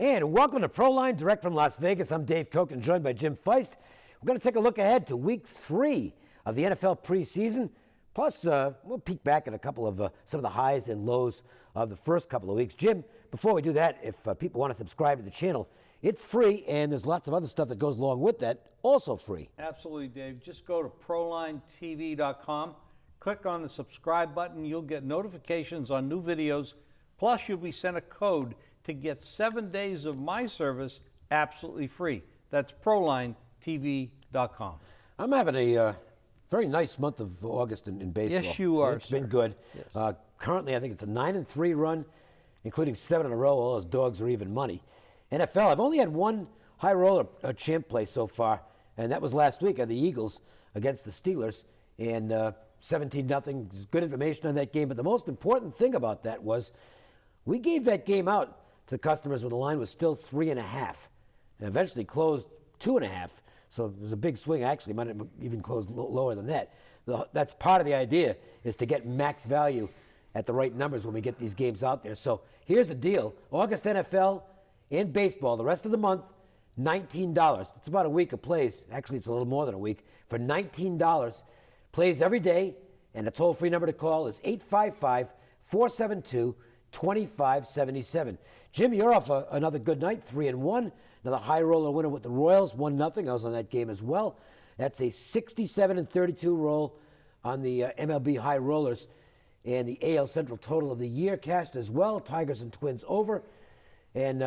And welcome to Proline, direct from Las Vegas. I'm Dave Koch and joined by Jim Feist. We're going to take a look ahead to Week 3 of the NFL preseason. Plus, we'll peek back at a couple of some of the highs and lows of the first couple of weeks. Jim, before we do that, if people want to subscribe to the channel, it's free, and there's lots of other stuff that goes along with that, also free. Absolutely, Dave. Just go to ProlineTV.com, click on the subscribe button. You'll get notifications on new videos. Plus, you'll be sent a code to get 7 days of my service absolutely free. That's ProlineTV.com. I'm having a very nice month of August in baseball. Yes, you are. It's been good. Yes. Currently, I think it's a 9-3 run, including 7 in a row. All those dogs are even money. NFL, I've only had one high roller champ play so far, and that was last week at the Eagles against the Steelers. And 17-0. Good information on that game. But the most important thing about that was we gave that game out to customers when the line was still 3.5, and eventually closed 2.5. So it was a big swing. Actually, might have even closed lower than that. That's part of the idea, is to get max value at the right numbers when we get these games out there. So here's the deal: August NFL and baseball, the rest of the month, $19. It's about a week of plays. Actually, it's a little more than a week. For $19, plays every day, and a toll-free number to call is 855-472-2577. Jim, you're off another good night, 3-1. Another high roller winner with the Royals, 1-0. I was on that game as well. That's a 67-32 roll on the MLB high rollers. And the AL Central total of the year cashed as well. Tigers and Twins over. And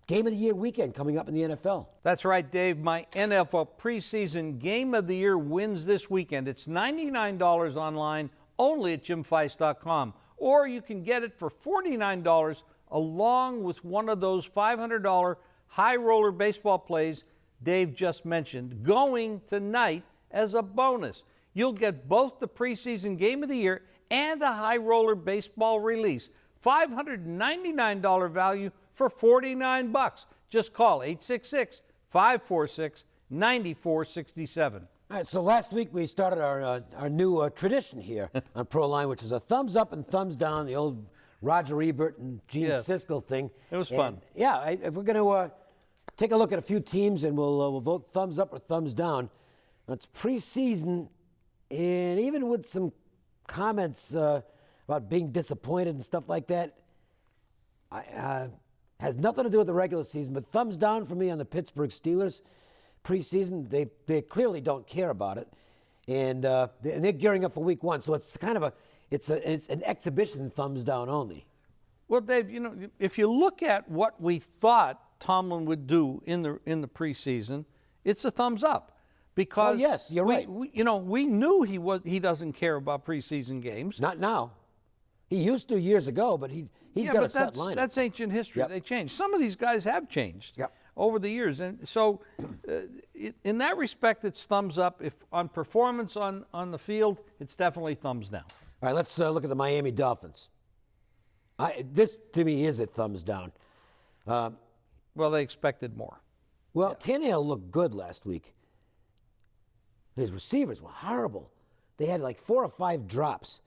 game of the year weekend coming up in the NFL. That's right, Dave. My NFL preseason game of the year wins this weekend. It's $99 online, only at JimFeist.com. Or you can get it for $49 along with one of those $500 high roller baseball plays Dave just mentioned, going tonight as a bonus. You'll get both the preseason game of the year and a high roller baseball release. $599 value for $49. Just call 866-546-9467. All right, so last week we started our new tradition here on Proline, which is a thumbs up and thumbs down, the old Roger Ebert and Gene Siskel thing. It was fun. Yeah, we're going to take a look at a few teams, and we'll vote thumbs up or thumbs down. It's preseason, and even with some comments about being disappointed and stuff like that, has nothing to do with the regular season, but thumbs down for me on the Pittsburgh Steelers. Preseason, they clearly don't care about it, and they're gearing up for Week 1. So it's kind of it's an exhibition thumbs down only. Well, Dave, if you look at what we thought Tomlin would do in the preseason, it's a thumbs up, because yes, you're right. We knew he doesn't care about preseason games. Not now. He used to years ago, but he's got a set lineup. That's ancient history. Yep. They changed. Some of these guys have changed. Yep. Over the years. And so in that respect, it's thumbs up. If on performance on the field, it's definitely thumbs down. All right, let's look at the Miami Dolphins. This, to me, is a thumbs down. Well, they expected more. Well, Tannehill looked good last week. His receivers were horrible. They had like 4 or 5 drops,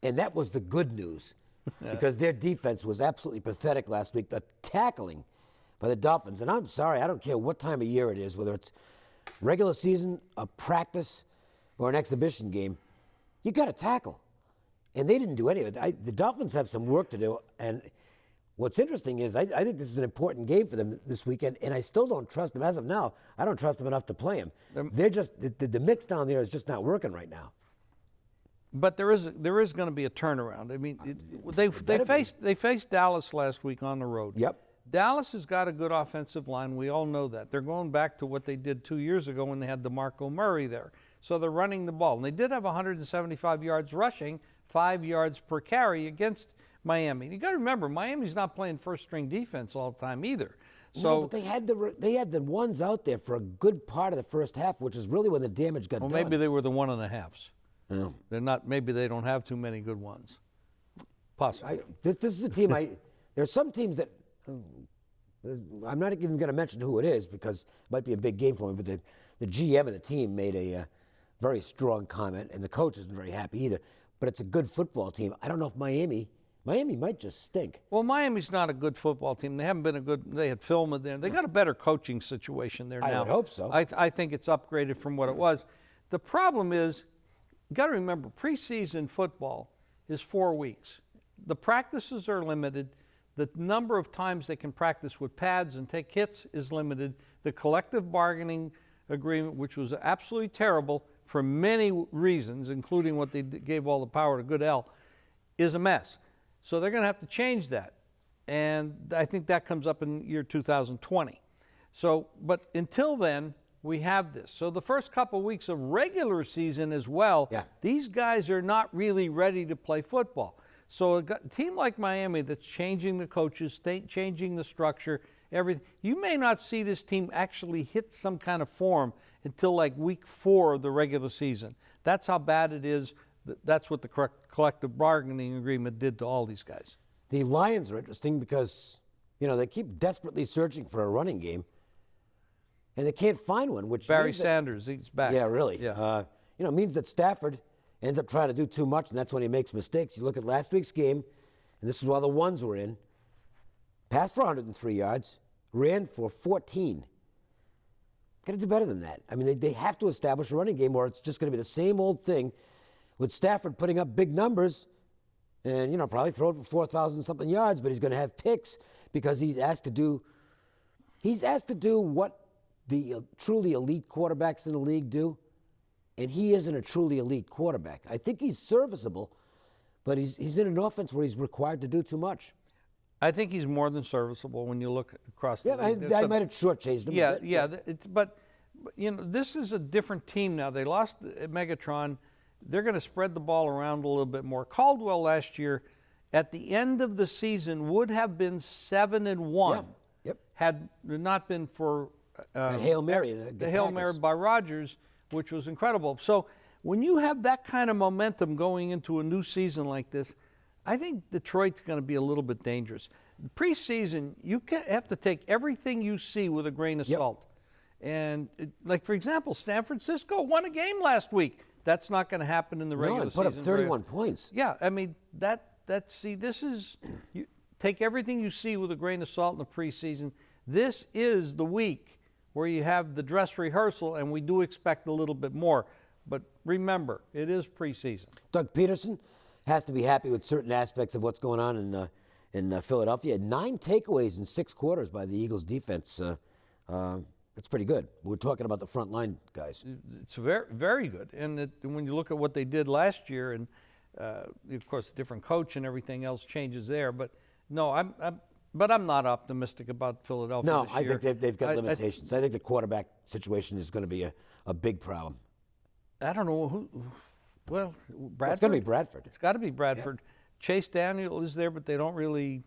and that was the good news because their defense was absolutely pathetic last week. The tackling by the Dolphins, and I'm sorry, I don't care what time of year it is, whether it's regular season, a practice, or an exhibition game, you got to tackle. And they didn't do any of it. The Dolphins have some work to do, and what's interesting is I think this is an important game for them this weekend, and I still don't trust them. As of now, I don't trust them enough to play them. They're just, the mix down there is just not working right now. But there is going to be a turnaround. I mean, they faced Dallas last week on the road. Yep. Dallas has got a good offensive line. We all know that. They're going back to what they did 2 years ago when they had DeMarco Murray there. So they're running the ball. And they did have 175 yards rushing, 5 yards per carry against Miami. You got to remember, Miami's not playing first-string defense all the time either. So no, but they had the ones out there for a good part of the first half, which is really when the damage got done. Well, maybe they were the 1.5s. Yeah. They're not. Maybe they don't have too many good ones. Possibly. This is a team. There's some teams that I'm not even going to mention who it is because it might be a big game for me. But the GM of the team made a very strong comment, and the coach isn't very happy either. But it's a good football team. I don't know if Miami Miami might just stink. Well, Miami's not a good football team. They haven't been a good. They had film in there. They got a better coaching situation there now. I would hope so. I think it's upgraded from what it was. The problem is, you got to remember, preseason football is 4 weeks. The practices are limited. The number of times they can practice with pads and take hits is limited. The collective bargaining agreement, which was absolutely terrible for many reasons, including what they gave all the power to Goodell, is a mess. So they're going to have to change that. And I think that comes up in year 2020. So, but until then, we have this. So the first couple of weeks of regular season as well, these guys are not really ready to play football. So a team like Miami that's changing the coaches, changing the structure, everything, you may not see this team actually hit some kind of form until like week 4 of the regular season. That's how bad it is. That's what the collective bargaining agreement did to all these guys. The Lions are interesting because, they keep desperately searching for a running game, and they can't find one. Which Barry Sanders, he's back. Yeah, really. Yeah. Means that Stafford ends up trying to do too much, and that's when he makes mistakes. You look at last week's game, and this is while the ones were in. Passed for 103 yards, ran for 14. Got to do better than that. I mean, they have to establish a running game, or it's just going to be the same old thing with Stafford putting up big numbers and, probably throw it for 4,000-something yards, but he's going to have picks because he's asked to do what the truly elite quarterbacks in the league do, and he isn't a truly elite quarterback. I think he's serviceable, but he's in an offense where he's required to do too much. I think he's more than serviceable when you look across the league. I might have shortchanged him. But this is a different team now. They lost Megatron. They're going to spread the ball around a little bit more. Caldwell last year, at the end of the season, would have been 7-1. Yep. Had it not been for Hail Mary, the Hail Mary by Rodgers, which was incredible. So when you have that kind of momentum going into a new season like this, I think Detroit's going to be a little bit dangerous. Preseason, you have to take everything you see with a grain of salt. And like, for example, San Francisco won a game last week. That's not going to happen in the regular season. Put up 31 points. Yeah, I mean, this is, you take everything you see with a grain of salt in the preseason. This is the week where you have the dress rehearsal, and we do expect a little bit more. But remember, it is preseason. Doug Peterson has to be happy with certain aspects of what's going on in Philadelphia. 9 takeaways in 6 quarters by the Eagles defense. That's pretty good. We're talking about the front line guys. It's very, very good. And when you look at what they did last year, and of course, a different coach and everything else changes there. But no, I'm not optimistic about Philadelphia. No, this I year. think they've got limitations. I think the quarterback situation is going to be a big problem. I don't know who. Well, Bradford. Well, it's going to be Bradford. It's got to be Bradford. Yeah. Chase Daniel is there, but they don't really.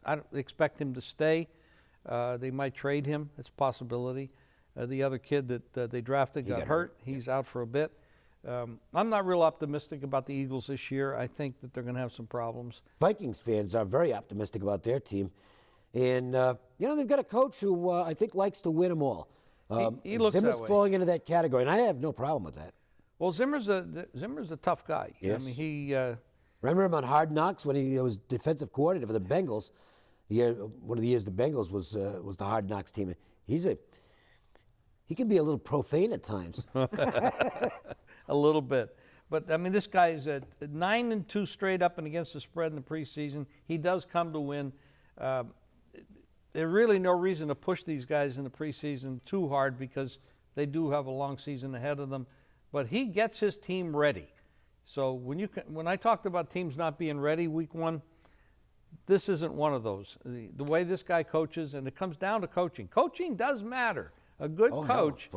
I don't expect him to stay. They might trade him. It's a possibility. The other kid that they drafted got hurt. He's out for a bit. I'm not real optimistic about the Eagles this year. I think that they're going to have some problems. Vikings fans are very optimistic about their team. And, they've got a coach who I think likes to win them all. He looks Zimmer's that way. falling into that category, and I have no problem with that. Well, Zimmer's a tough guy. Yes. I mean, he. Remember him on Hard Knocks when he was defensive coordinator for the Bengals? One of the years the Bengals was the Hard Knocks team. He can be a little profane at times. A little bit. But, I mean, this guy's at 9-2 straight up and against the spread in the preseason. He does come to win. There's really no reason to push these guys in the preseason too hard because they do have a long season ahead of them. But he gets his team ready. So when I talked about teams not being ready week 1, this isn't one of those. The way this guy coaches, and it comes down to coaching. Coaching does matter. A good coach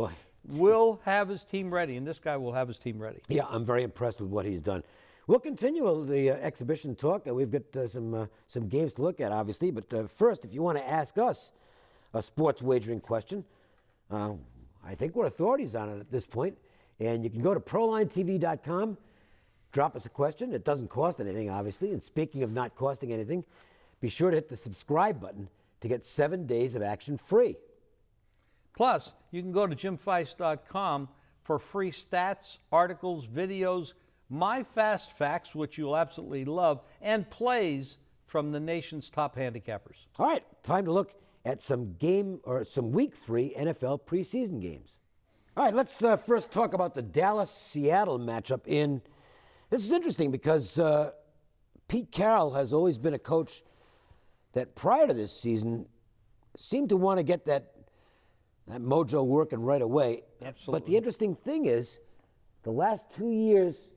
will have his team ready, and this guy will have his team ready. Yeah, I'm very impressed with what he's done. We'll continue the exhibition talk. We've got some games to look at, obviously. But first, if you want to ask us a sports wagering question, I think we're authorities on it at this point. And you can go to ProlineTV.com, drop us a question. It doesn't cost anything, obviously. And speaking of not costing anything, be sure to hit the subscribe button to get 7 days of action free. Plus, you can go to JimFeist.com for free stats, articles, videos, my fast facts, which you'll absolutely love, and plays from the nation's top handicappers. All right, time to look at some Week 3 NFL preseason games. All right, let's first talk about the Dallas-Seattle matchup. This is interesting because Pete Carroll has always been a coach that prior to this season seemed to want to get that mojo working right away. Absolutely. But the interesting thing is, the last 2 years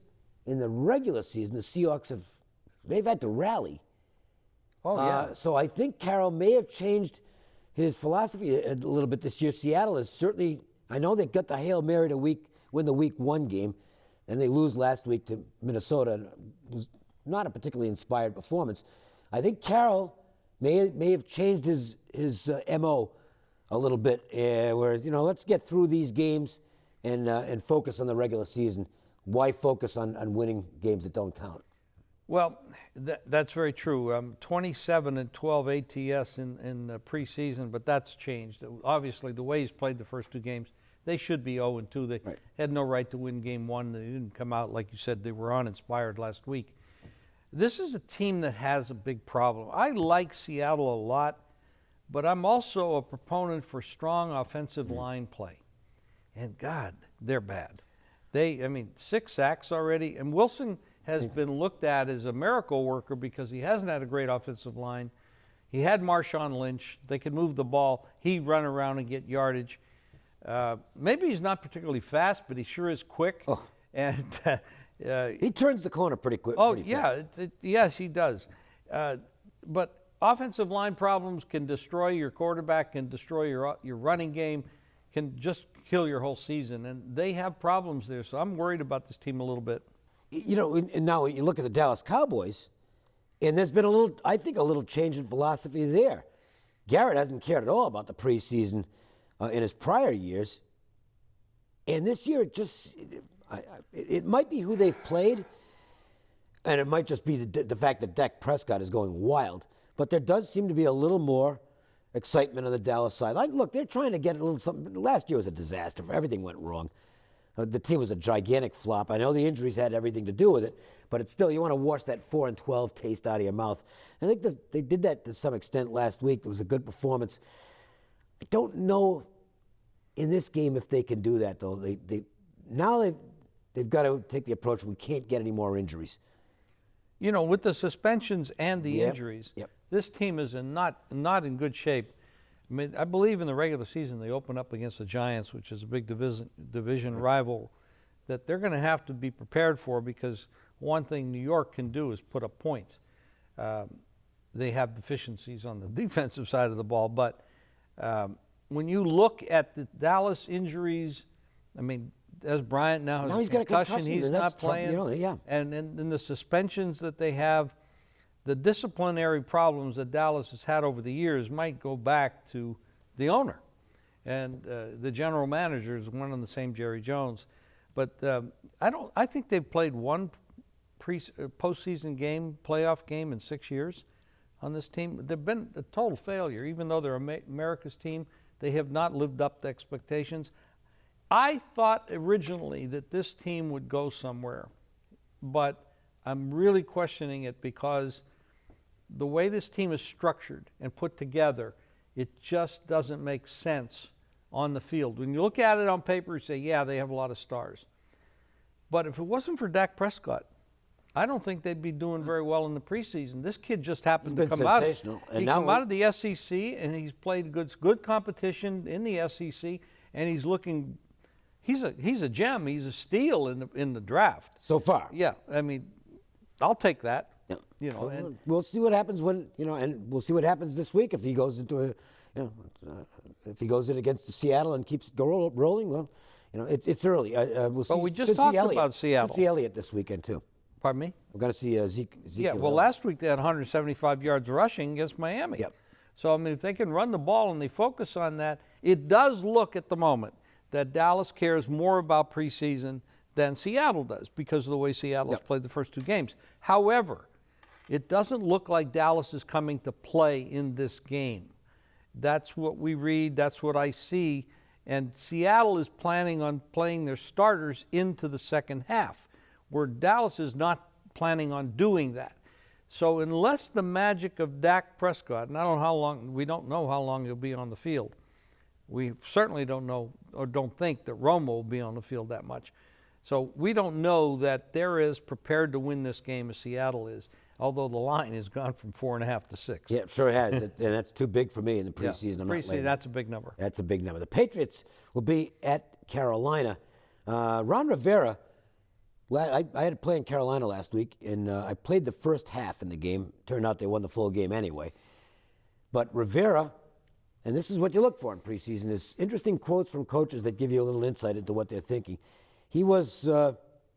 in the regular season, the Seahawks they've had to rally. Oh, yeah. So I think Carroll may have changed his philosophy a little bit this year. Seattle is certainly, I know they got the Hail Mary to win the Week 1 game, and they lose last week to Minnesota. It was not a particularly inspired performance. I think Carroll may have changed his MO a little bit, where, let's get through these games and focus on the regular season. Why focus on winning games that don't count? Well, that's very true. 27-12 ATS in the preseason, but that's changed. Obviously, the way he's played the first 2 games, they should be 0-2. They had no right to win game 1. They didn't come out, like you said, they were uninspired last week. This is a team that has a big problem. I like Seattle a lot, but I'm also a proponent for strong offensive line play. And God, they're bad. 6 sacks already, and Wilson has been looked at as a miracle worker because he hasn't had a great offensive line. He had Marshawn Lynch. They could move the ball. He'd run around and get yardage. Maybe he's not particularly fast, but he sure is quick. Oh. And he turns the corner pretty quick. Oh, pretty yeah. fast. Yes, he does. But offensive line problems can destroy your quarterback, can destroy your running game, can just kill your whole season. And they have problems there, so I'm worried about this team a little bit. And now you look at the Dallas Cowboys, and there's been a little change in philosophy there. Garrett hasn't cared at all about the preseason in his prior years, and this year it might be who they've played, and it might just be the fact that Dak Prescott is going wild. But there does seem to be a little more excitement on the Dallas side. Look, they're trying to get a little something. Last year was a disaster. Everything went wrong. The team was a gigantic flop. I know the injuries had everything to do with it, but it's still, you want to wash that 4-12 taste out of your mouth. I think they did that to some extent last week. It was a good performance. I don't know in this game if they can do that, though. They've got to take the approach, we can't get any more injuries. With the suspensions and the injuries, this team is not in good shape. I believe in the regular season they open up against the Giants, which is a big division rival that they're going to have to be prepared for, because one thing New York can do is put up points. They have deficiencies on the defensive side of the ball, but when you look at the Dallas injuries, Des Bryant now has he's a got a concussion. He's not playing. Yeah. And the suspensions that they have, the disciplinary problems that Dallas has had over the years might go back to the owner. And the general manager is one and the same, Jerry Jones. But I think they've played one postseason game, playoff game in 6 years on this team. They've been a total failure. Even though they're America's team, they have not lived up to expectations. I thought originally that this team would go somewhere, but I'm really questioning it because the way this team is structured and put together, it just doesn't make sense on the field. When you look at it on paper, you say, yeah, they have a lot of stars. But if it wasn't for Dak Prescott, I don't think they'd be doing very well in the preseason. This kid just happened to come out. He came out of the SEC, and he's played good competition in the SEC, and he's looking. He's a gem. He's a steal in the draft So far. Yeah, I'll take that. Yeah. We'll see what happens and we'll see what happens this week if he goes into if he goes in against the Seattle and keeps rolling. Well, it's early. We'll see. But we just talked about Seattle. Should see Elliott this weekend too. Pardon me? We're going to see Zeke. Yeah. Well, last week they had 175 yards rushing against Miami. Yep. So if they can run the ball and they focus on that, it does look at the moment that Dallas cares more about preseason than Seattle does because of the way Seattle's played the first 2 games. However, it doesn't look like Dallas is coming to play in this game. That's what we read. That's what I see. And Seattle is planning on playing their starters into the second half, where Dallas is not planning on doing that. So unless the magic of Dak Prescott, and we don't know how long he'll be on the field. We certainly don't know or don't think that Romo will be on the field that much. So we don't know that they're as prepared to win this game as Seattle is, although the line has gone from 4.5 to 6. Yeah, it sure has. And that's too big for me in the preseason. Yeah, I'm not preseason, laying it. that's a big number. That's a big number. The Patriots will be at Carolina. Ron Rivera, I had to play in Carolina last week, and I played the first half in the game. Turned out they won the full game anyway. But Rivera, and this is what you look for in preseason, is interesting quotes from coaches that give you a little insight into what they're thinking. He was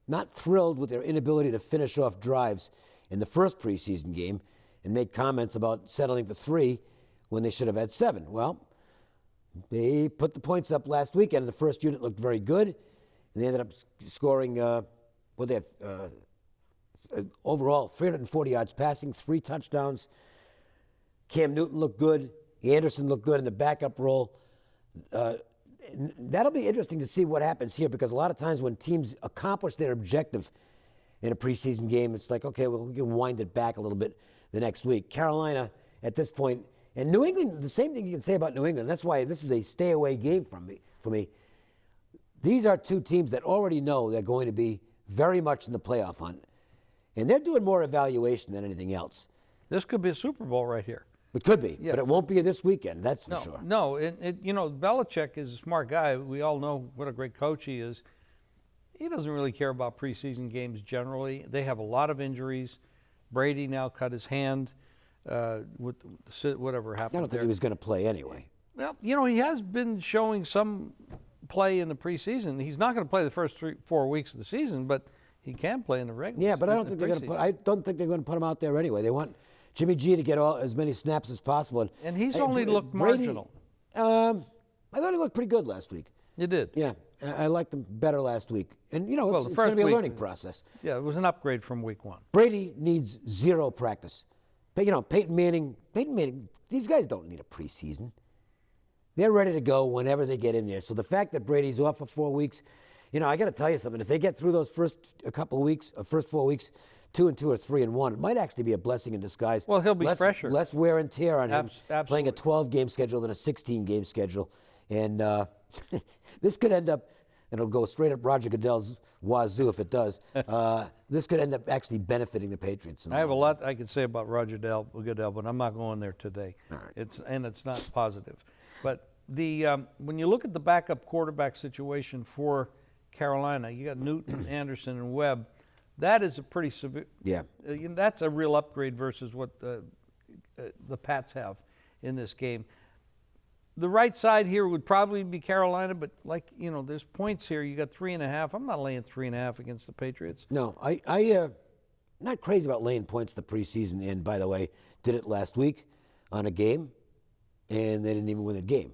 not thrilled with their inability to finish off drives in the first preseason game and made comments about settling for 3 when they should have had 7. Well, they put the points up last weekend, and the first unit looked very good. And they ended up scoring, overall 340 yards passing, 3 touchdowns. Cam Newton looked good. Anderson looked good in the backup role. That'll be interesting to see what happens here, because a lot of times when teams accomplish their objective in a preseason game, it's like, okay, well, we can wind it back a little bit the next week. Carolina, at this point, and New England, the same thing you can say about New England. That's why this is a stay-away game for me. These are 2 teams that already know they're going to be very much in the playoff hunt, and they're doing more evaluation than anything else. This could be a Super Bowl right here. It could be, Yeah. but it won't be this weekend, that's for sure. No, Belichick is a smart guy. We all know what a great coach he is. He doesn't really care about preseason games generally. They have a lot of injuries. Brady now cut his hand with whatever happened I don't think there. he was going to play anyway. Well, he has been showing some play in the preseason. He's not going to play the first 3-4 weeks of the season, but he can play in the regular. Yeah, but I don't think they're going to put. I don't think they're going to put him out there anyway. They want Jimmy G to get as many snaps as possible. And he's only looked marginal. I thought he looked pretty good last week. You did. Yeah, I liked him better last week. And it's the going to be a first learning week- process. Yeah, it was an upgrade from week 1. Brady needs 0 practice. But, Peyton Manning. These guys don't need a preseason. They're ready to go whenever they get in there. So the fact that Brady's off for 4 weeks, I got to tell you something. If they get through those first 4 weeks, 2-2 or 3-1, it might actually be a blessing in disguise. Well, he'll be fresher. Less wear and tear on him playing a Absolutely. 12-game schedule than a 16-game schedule. And this could end up, and it'll go straight up Roger Goodell's wazoo if it does. This could end up actually benefiting the Patriots. I have a lot I could say about Roger Goodell, but I'm not going there today. All right. It's not positive. But when you look at the backup quarterback situation for Carolina, you got Newton, Anderson, and Webb. That is a pretty severe. Yeah. That's a real upgrade versus what the Pats have in this game. The right side here would probably be Carolina, but there's points here. You got 3.5. I'm not laying 3.5 against the Patriots. No, I'm not crazy about laying points the preseason. And by the way, did it last week on a game, and they didn't even win the game.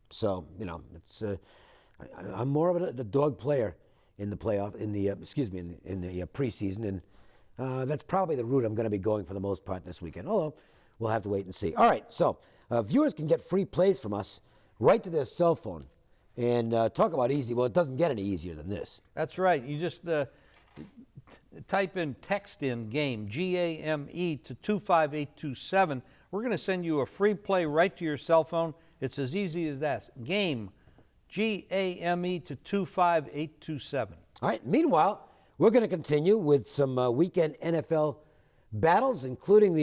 So it's I'm more of a dog player in the playoff in the preseason, and that's probably the route I'm going to be going for the most part this weekend. Although we'll have to wait and see. All right, so viewers can get free plays from us right to their cell phone, and talk about easy. Well, it doesn't get any easier than this. That's right. You just text in GAME, G-A-M-E, to 25827. We're going to send you a free play right to your cell phone. It's as easy as that. GAME, G-A-M-E, to 25827. All right, meanwhile, we're going to continue with some weekend NFL battles, including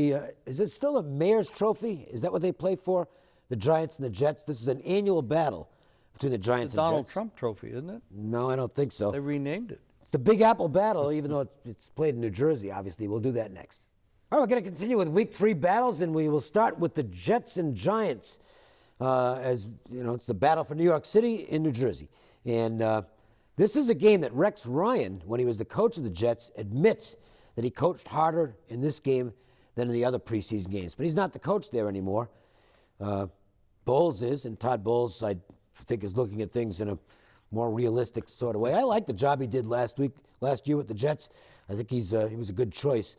is it still a Mayor's Trophy? Is that what they play for? The Giants and the Jets. This is an annual battle between the Giants The and Donald Jets. Trump Trophy, isn't it? No, I don't think so. They renamed it. It's the Big Apple battle, even though it's played in New Jersey, obviously. We'll do that next. All right, we're going to continue with Week 3 battles, and we will start with the Jets and Giants. As you know, it's the battle for New York City in New Jersey. And this is a game that Rex Ryan, when he was the coach of the Jets, admits that he coached harder in this game than in the other preseason games. But he's not the coach there anymore. Bowles is, and Todd Bowles, I think, is looking at things in a more realistic sort of way. I like the job he did last year with the Jets. I think he was a good choice.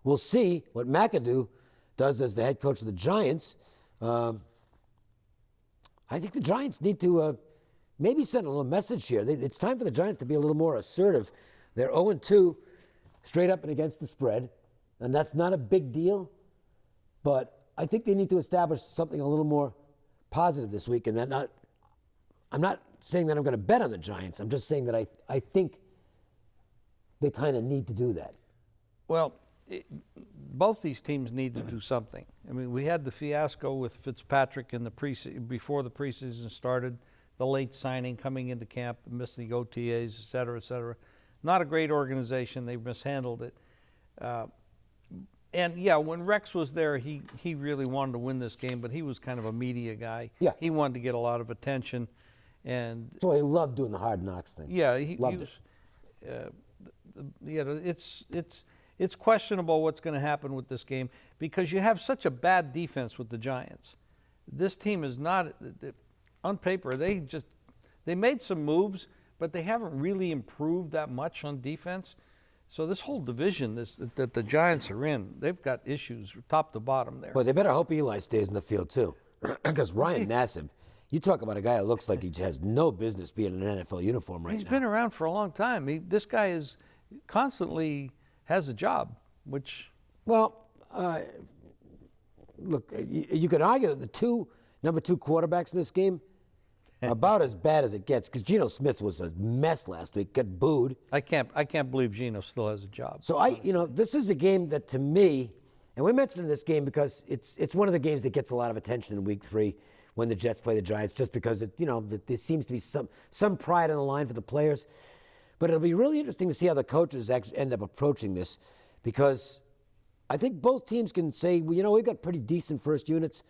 We'll see what McAdoo does as the head coach of the Giants. I think the Giants need to maybe send a little message here. It's time for the Giants to be a little more assertive. They're 0-2 straight up and against the spread. and that's not a big deal. But I think they need to establish something a little more positive this week. And I'm not saying that I'm going to bet on the Giants. I'm just saying that I think they kind of need to do that. Well, both these teams need to do something. I mean, we had the fiasco with Fitzpatrick in before the preseason started, the late signing, coming into camp, missing the OTAs, et cetera, et cetera. Not a great organization. They mishandled it. And yeah, when Rex was there, he really wanted to win this game, but he was kind of a media guy. Yeah. He wanted to get a lot of attention. And So he loved doing the hard knocks thing. yeah, he loved was, it. it's questionable what's going to happen with this game because you have such a bad defense with the Giants. This team is not, on paper, they made some moves, but they haven't really improved that much on defense. So this whole division that the Giants are in, they've got issues top to bottom there. But they better hope Eli stays in the field too, because Ryan Nassib, you talk about a guy that looks like he has no business being in an NFL uniform right now. He's been around for a long time. This guy is constantly has a job, which... Well, look, you could argue that the number two quarterbacks in this game are about as bad as it gets, because Geno Smith was a mess last week, got booed. I can't believe Geno still has a job. So this is a game that to me, and we mentioned this game because it's one of the games that gets a lot of attention in Week 3 when the Jets play the Giants, just because there seems to be some pride on the line for the players. But it'll be really interesting to see how the coaches actually end up approaching this, because I think both teams can say, well, we've got pretty decent first units.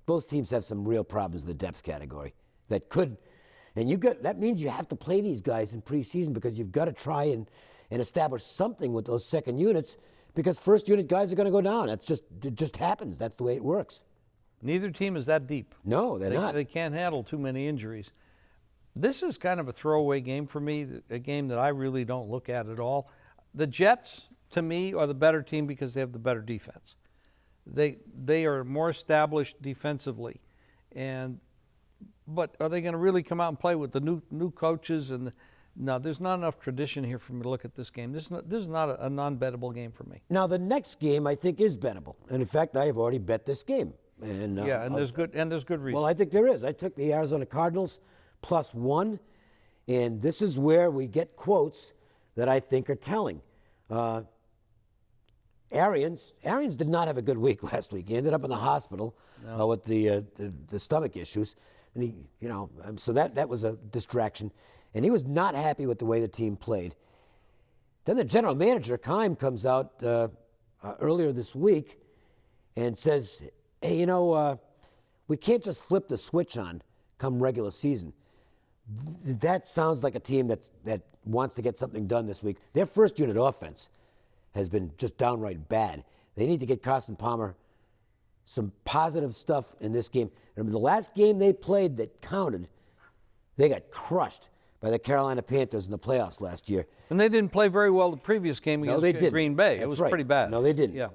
Both teams have some real problems in the depth category that could, and that means you have to play these guys in preseason, because you've got to try and establish something with those second units, because first unit guys are going to go down. It just happens. That's the way it works. Neither team is that deep. No, they're not. They can't handle too many injuries. This is kind of a throwaway game for me, a game that I really don't look at all. The Jets, to me, are the better team because they have the better defense. They are more established defensively, but are they going to really come out and play with the new coaches? No, there's not enough tradition here for me to look at this game. This is not a non-bettable game for me. Now the next game I think is bettable, and in fact I have already bet this game. And there's good reason. Well, I think there is. I took the Arizona Cardinals +1, and this is where we get quotes that I think are telling. Arians did not have a good week last week. He ended up in the hospital with the stomach issues, and so that was a distraction, and he was not happy with the way the team played. Then the general manager Keim comes out earlier this week and says, "Hey, we can't just flip the switch on come regular season." That sounds like a team that wants to get something done this week. Their first unit offense has been just downright bad. They need to get Carson Palmer some positive stuff in this game. Remember, the last game they played that counted, they got crushed by the Carolina Panthers in the playoffs last year. And they didn't play very well the previous game against Green Bay. It was right. pretty bad. No, they didn't. Yeah.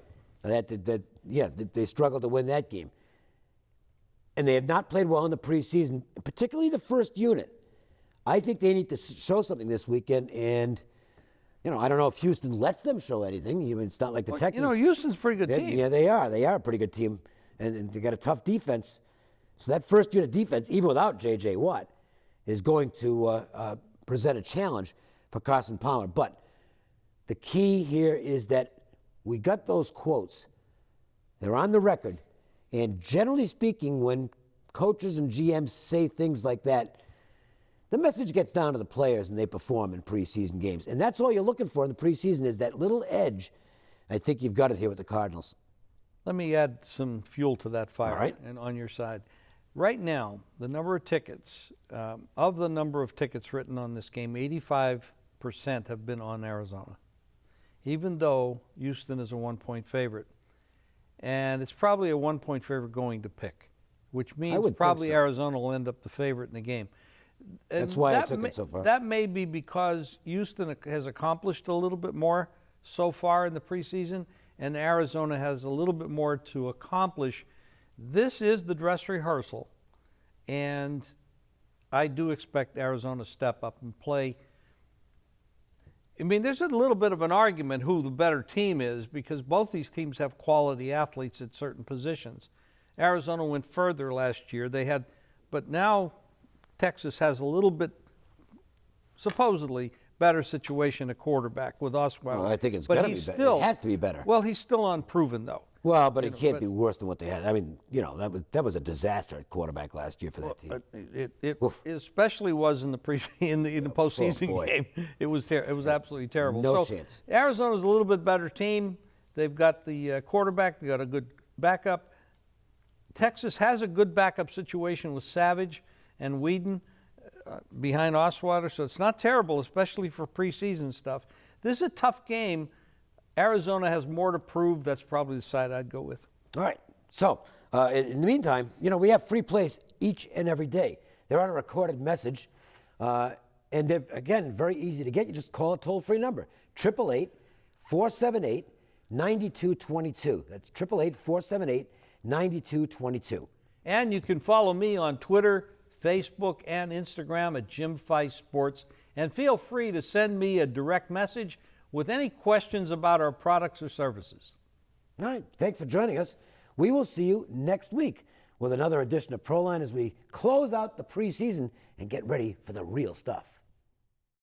They struggled to win that game. And they have not played well in the preseason, particularly the first unit. I think they need to show something this weekend, and I don't know if Houston lets them show anything. It's not like the Texans. Houston's a pretty good team. Yeah, they are. They are a pretty good team, and they got a tough defense. So that first unit defense, even without J.J. Watt, is going to present a challenge for Carson Palmer. But the key here is that we got those quotes. They're on the record. And generally speaking, when coaches and GMs say things like that, the message gets down to the players and they perform in preseason games. And that's all you're looking for in the preseason, is that little edge. I think you've got it here with the Cardinals. Let me add some fuel to that fire. All right. And on your side. Right now, the number of tickets, of the number of tickets written on this game, 85% have been on Arizona, even though Houston is a 1-point favorite. And it's probably a 1-point favorite going to pick, which means probably Arizona will end up the favorite in the game. And that's why I took it so far. That may be because Houston has accomplished a little bit more so far in the preseason, and Arizona has a little bit more to accomplish. This is the dress rehearsal, and I do expect Arizona to step up and play. I mean, there's a little bit of an argument who the better team is because both these teams have quality athletes at certain positions. Arizona went further last year. But now Texas has a little bit, supposedly, better situation at quarterback with Osweiler. Well, I think it's But got to be he's better. still- It has to be better. Well, he's still unproven, though. Well, but it can't be worse than what they had. I mean, that was a disaster at quarterback last year for that team. It especially was in the in the postseason boy. game. It was absolutely terrible. No So chance. Arizona's a little bit better team. They've got the quarterback. They got a good backup. Texas has a good backup situation with Savage and Whedon behind Osweiler, so it's not terrible, especially for preseason stuff. This is a tough game. Arizona has more to prove. That's probably the side I'd go with. All right. So, in the meantime, we have free plays each and every day. They're on a recorded message. And they're, again, very easy to get. You just call a toll-free number, 888-478-9222. That's 888-478-9222. And you can follow me on Twitter, Facebook, and Instagram at Jim Feist Sports. And feel free to send me a direct message with any questions about our products or services. All right. Thanks for joining us. We will see you next week with another edition of Proline as we close out the preseason and get ready for the real stuff.